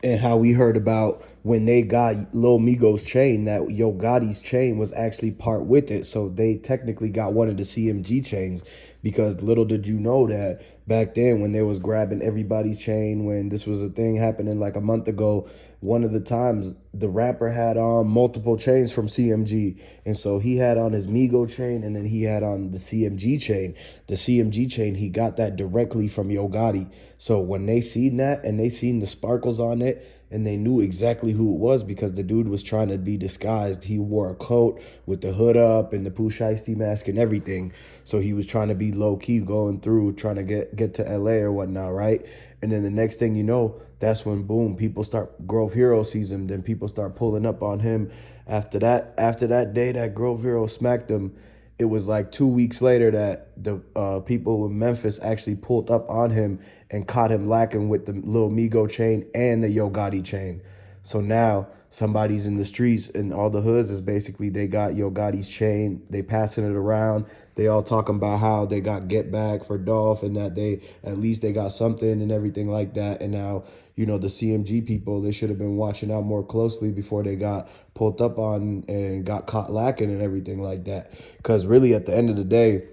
and how we heard about when they got Lil Migo's chain, that Yo Gotti's chain was actually part with it. So they technically got one of the CMG chains, because little did you know that back then when they was grabbing everybody's chain, when this was a thing happening like a month ago, one of the times the rapper had on multiple chains from CMG. And so he had on his Migo chain, and then he had on the CMG chain. The CMG chain, he got that directly from Yo Gotti. So when they seen that and they seen the sparkles on it, and they knew exactly who it was, because the dude was trying to be disguised. He wore a coat with the hood up and the Pooh Shiesty mask and everything. So he was trying to be low key going through, trying to get to LA or whatnot, right? And then the next thing you know, that's when boom, people start, Grove Hero sees him, then people start pulling up on him. After that day that Grove Hero smacked him, it was like 2 weeks later that the people in Memphis actually pulled up on him and caught him lacking with the Lil Migo chain and the Yo Gotti chain. So now somebody's in the streets, and all the hoods is basically they got Yo Gotti's chain. They passing it around. They all talking about how they got get back for Dolph, and that they at least they got something and everything like that. And now, the CMG people, they should have been watching out more closely before they got pulled up on and got caught lacking and everything like that. Because really, at the end of the day,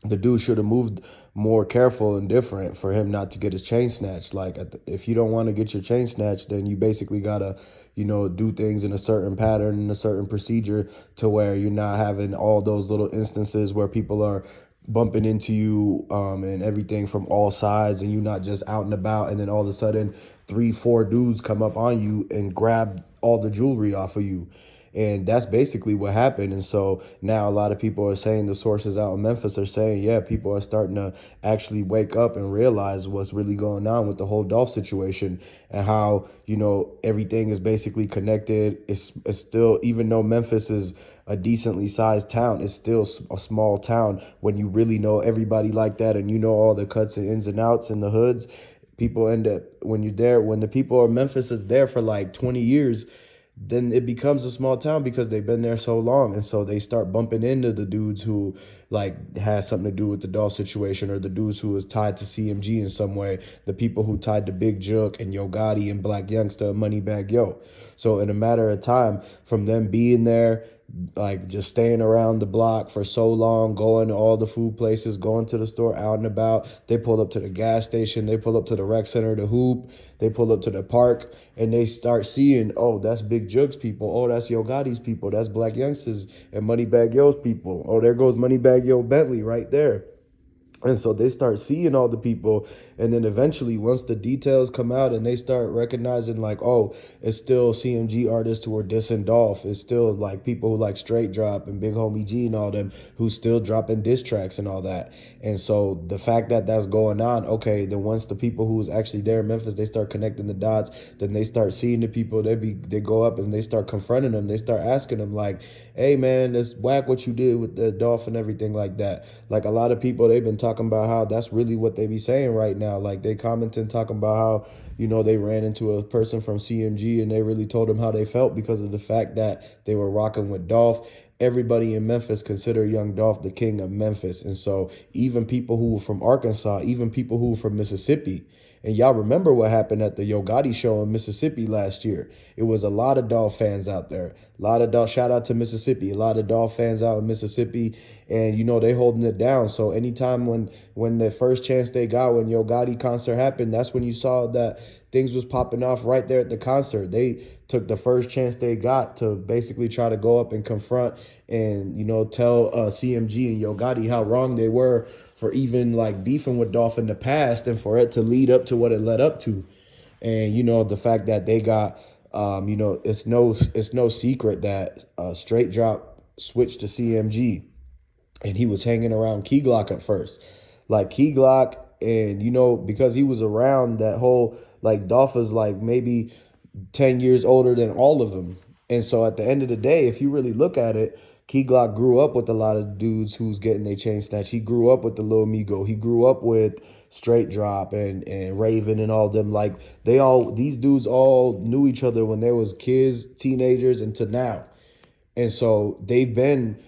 the dude should have moved more careful and different for him not to get his chain snatched. Like, if you don't want to get your chain snatched, then you basically gotta, do things in a certain pattern and a certain procedure, to where you're not having all those little instances where people are bumping into you and everything from all sides, and you not just out and about, and then all of a sudden 3 4 dudes come up on you and grab all the jewelry off of you. And that's basically what happened. And so now a lot of people are saying, the sources out in Memphis are saying, yeah, people are starting to actually wake up and realize what's really going on with the whole Dolph situation, and how, everything is basically connected. It's still, even though Memphis is a decently sized town, it's still a small town when you really know everybody like that, and you know all the cuts and ins and outs in the hoods. People end up, when you're there, when the people of Memphis is there for like 20 years, then it becomes a small town because they've been there so long. And so they start bumping into the dudes who like has something to do with the Dolph situation, or the dudes who is tied to CMG in some way, the people who tied to Big Jook and Yo Gotti and Black Youngster and Moneybag Yo. So in a matter of time, from them being there, like just staying around the block for so long, going to all the food places, going to the store, out and about. They pull up to the gas station, they pull up to the rec center, the hoop, they pull up to the park, and they start seeing, oh, that's Big Jug's people. Oh, that's Yo Gotti's people. That's Black Youngsters and Moneybag Yo's people. Oh, there goes Moneybag Yo Bentley right there. And so they start seeing all the people. And then eventually, once the details come out and they start recognizing, like, oh, it's still CMG artists who are dissing Dolph. It's still like people who like Straight Drop and Big Homie G and all them, who still dropping diss tracks and all that. And so the fact that that's going on, okay, then once the people who was actually there in Memphis, they start connecting the dots, then they start seeing the people, they go up and they start confronting them. They start asking them, like, hey man, it's whack what you did with the Dolph and everything like that. Like, a lot of people, they've been talking about how that's really what they be saying right now. Like, they commenting, talking about how, they ran into a person from CMG and they really told them how they felt because of the fact that they were rocking with Dolph. Everybody in Memphis consider Young Dolph the king of Memphis. And so even people who were from Arkansas, even people who were from Mississippi, and y'all remember what happened at the Yo Gotti show in Mississippi last year. It was a lot of Dolph fans out there. A lot of Dolph, shout out to Mississippi. A lot of Dolph fans out in Mississippi, and they holding it down. So anytime when the first chance they got, when Yo Gotti concert happened, that's when you saw that things was popping off right there at the concert. They took the first chance they got to basically try to go up and confront and tell CMG and Yo Gotti how wrong they were for even like beefing with Dolph in the past, and for it to lead up to what it led up to. And the fact that they got it's no secret that Straight Drop switched to CMG, and he was hanging around Key Glock at first. Like, Key Glock, and because he was around that whole, like, Dolph is like maybe 10 years older than all of them. And so at the end of the day, if you really look at it, Key Glock grew up with a lot of dudes who's getting their chain snatched. He grew up with the Lil Migo. He grew up with Straight Drop and Raven and all them. Like, these dudes all knew each other when they was kids, teenagers, and to now. And so they've been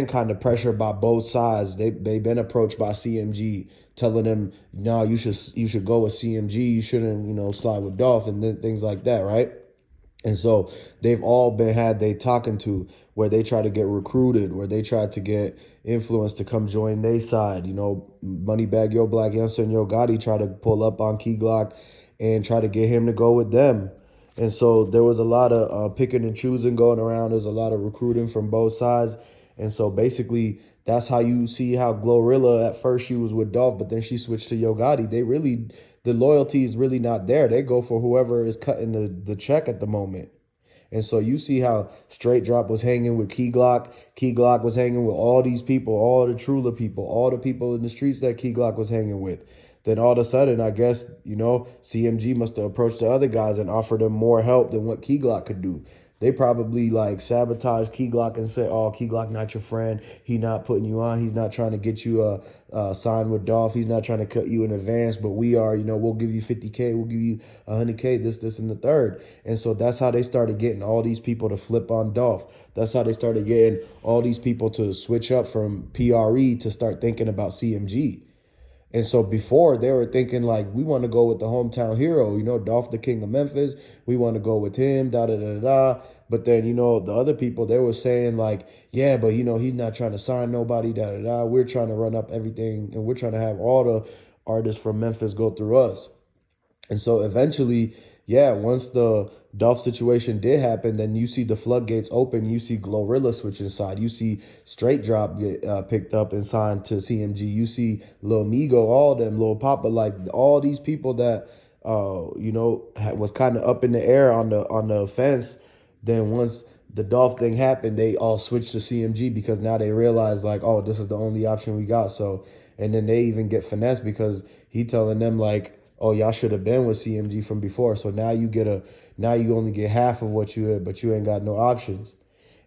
kind of pressured by both sides. They've been approached by CMG telling him, no, you should go with CMG, you shouldn't, slide with Dolph, and then things like that, right? And so they've all been had they talking to where they try to get recruited, where they try to get influence to come join their side. Moneybag Yo Black Youngster and Yo Gotti try to pull up on Key Glock and try to get him to go with them. And so there was a lot of picking and choosing going around. There's a lot of recruiting from both sides. And so basically, that's how you see how Glorilla at first she was with Dolph, but then she switched to Yo Gotti. The loyalty is really not there. They go for whoever is cutting the check at the moment. And so you see how Straight Drop was hanging with Key Glock. Key Glock was hanging with all these people, all the Trula people, all the people in the streets that Key Glock was hanging with. Then all of a sudden, I guess, CMG must have approached the other guys and offered them more help than what Key Glock could do. They probably like sabotaged Key Glock and said, "Oh, Key Glock not your friend. He not putting you on. He's not trying to get you signed with Dolph. He's not trying to cut you in advance. But we are. We'll give you 50K. We'll give you 100K. This, and the third." And so that's how they started getting all these people to flip on Dolph. That's how they started getting all these people to switch up from PRE to start thinking about CMG. And so before they were thinking like, we want to go with the hometown hero, Dolph the King of Memphis. We want to go with him, da da da da. But then, the other people, they were saying like, yeah, but he's not trying to sign nobody, da da da. We're trying to run up everything, and we're trying to have all the artists from Memphis go through us. And so eventually, yeah, once the Dolph situation did happen, then you see the floodgates open. You see Glorilla switch inside. You see Straight Drop get picked up and signed to CMG. You see Lil Migo, all them, Lil Papa, like all these people that was kind of up in the air on the fence. Then once the Dolph thing happened, they all switched to CMG because now they realize like, oh, this is the only option we got. So, and then they even get finessed because he telling them like, oh, y'all should have been with CMG from before. So now you only get half of what you had, but you ain't got no options.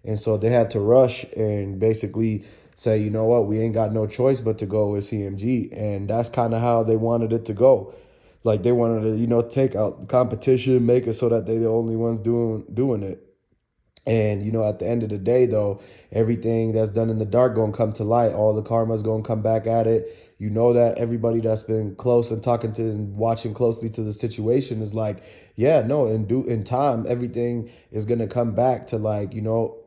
And so they had to rush and basically say, you know what, we ain't got no choice but to go with CMG. And that's kind of how they wanted it to go. Like they wanted to, take out the competition, make it so that they the only ones doing it. And, at the end of the day, though, everything that's done in the dark going to come to light. All the karma's going to come back at it. You know that everybody that's been close and talking to and watching closely to the situation is like, yeah, no, in time, everything is going to come back to like,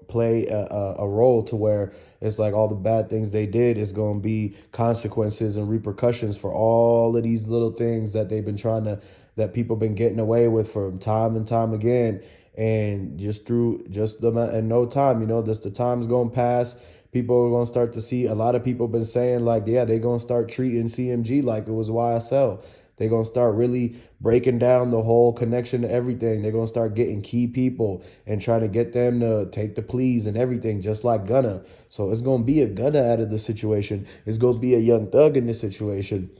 play a role to where it's like all the bad things they did is going to be consequences and repercussions for all of these little things that they've been that people been getting away with from time and time again. And just through just the in no time, the time's gonna pass. People are gonna start to see. A lot of people been saying like, yeah, they're gonna start treating CMG like it was YSL. They're gonna start really breaking down the whole connection to everything. They're gonna start getting key people and trying to get them to take the pleas and everything, just like Gunna. So it's gonna be a Gunna out of the situation. It's gonna be a Young Thug in this situation.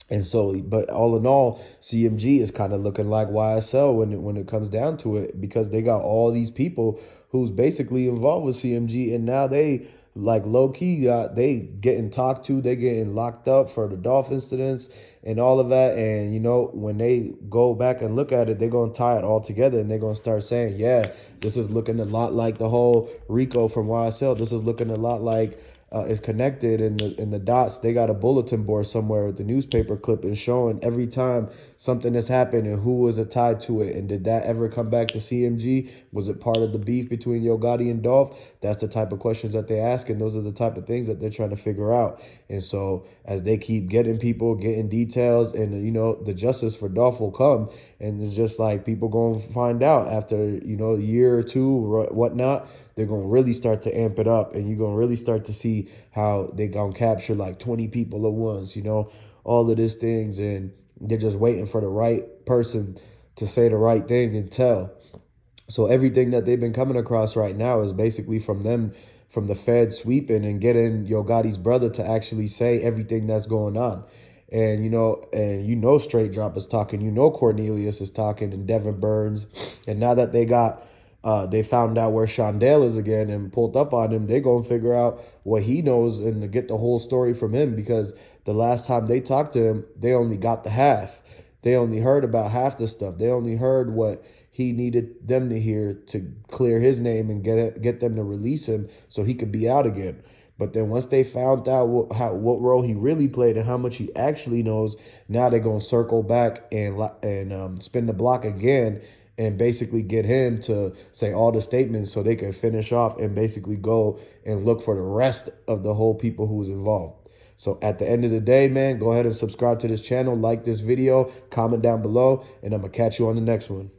And so, but all in all, CMG is kind of looking like YSL when it comes down to it, because they got all these people who's basically involved with CMG, and now they like low key they getting talked to, they getting locked up for the Dolph incidents and all of that. And when they go back and look at it, they're gonna tie it all together and they're gonna start saying, yeah, this is looking a lot like the whole Rico from YSL. This is looking a lot like is connected in the dots. They got a bulletin board somewhere with the newspaper clipping showing every time something has happened and who was tied to it, and did that ever come back to CMG? Was it part of the beef between Yo Gotti and Dolph? That's the type of questions that they ask, and those are the type of things that they're trying to figure out. And so as they keep getting people, getting details, and the justice for Dolph will come, and it's just like people going to find out after a year or two or whatnot. They're going to really start to amp it up, and you're going to really start to see how they're going to capture like 20 people at once, all of these things. And they're just waiting for the right person to say the right thing and tell. So everything that they've been coming across right now is basically from the Fed sweeping and getting Yo Gotti's brother to actually say everything that's going on. And, Straight Drop is talking, Cornelius is talking, and Devin Burns. And now that they found out where Shondell is again and pulled up on him, they're going to figure out what he knows and to get the whole story from him, because the last time they talked to him, they only got the half. They only heard about half the stuff. They only heard what he needed them to hear to clear his name and get them to release him so he could be out again. But then once they found out what role he really played and how much he actually knows, now they're gonna circle back and spin the block again and basically get him to say all the statements so they can finish off and basically go and look for the rest of the whole people who was involved. So at the end of the day, man, go ahead and subscribe to this channel, like this video, comment down below, and I'm gonna catch you on the next one.